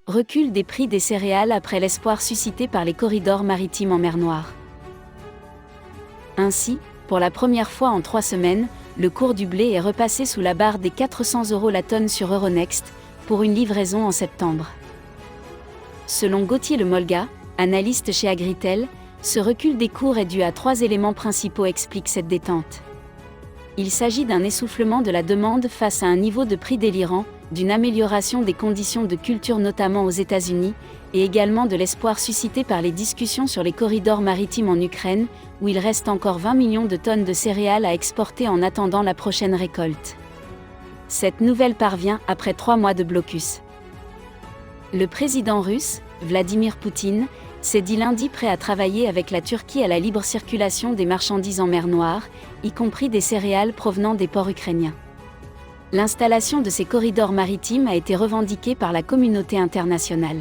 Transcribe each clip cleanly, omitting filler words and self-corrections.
Recul des prix des céréales après l'espoir suscité par les corridors maritimes en mer Noire. Ainsi, pour la première fois en 3 semaines, le cours du blé est repassé sous la barre des 400 € la tonne sur Euronext, pour une livraison en septembre. Selon Gauthier Le Molga, analyste chez Agritel, ce recul des cours est dû à 3 éléments principaux expliquent cette détente. Il s'agit d'un essoufflement de la demande face à un niveau de prix délirant, d'une amélioration des conditions de culture notamment aux États-Unis, et également de l'espoir suscité par les discussions sur les corridors maritimes en Ukraine, où il reste encore 20 millions de tonnes de céréales à exporter en attendant la prochaine récolte. Cette nouvelle parvient après 3 mois de blocus. Le président russe, Vladimir Poutine, s'est dit lundi prêt à travailler avec la Turquie à la libre circulation des marchandises en mer Noire, y compris des céréales provenant des ports ukrainiens. L'installation de ces corridors maritimes a été revendiquée par la communauté internationale.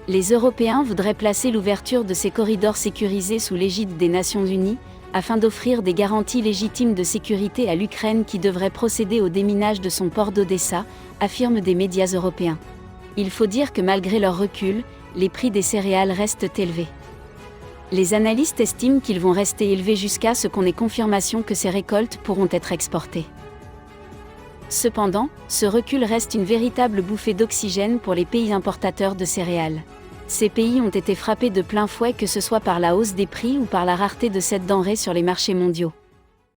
Les Européens voudraient placer l'ouverture de ces corridors sécurisés sous l'égide des Nations Unies, afin d'offrir des garanties légitimes de sécurité à l'Ukraine qui devrait procéder au déminage de son port d'Odessa, affirment des médias européens. Il faut dire que malgré leur recul, les prix des céréales restent élevés. Les analystes estiment qu'ils vont rester élevés jusqu'à ce qu'on ait confirmation que ces récoltes pourront être exportées. Cependant, ce recul reste une véritable bouffée d'oxygène pour les pays importateurs de céréales. Ces pays ont été frappés de plein fouet que ce soit par la hausse des prix ou par la rareté de cette denrée sur les marchés mondiaux.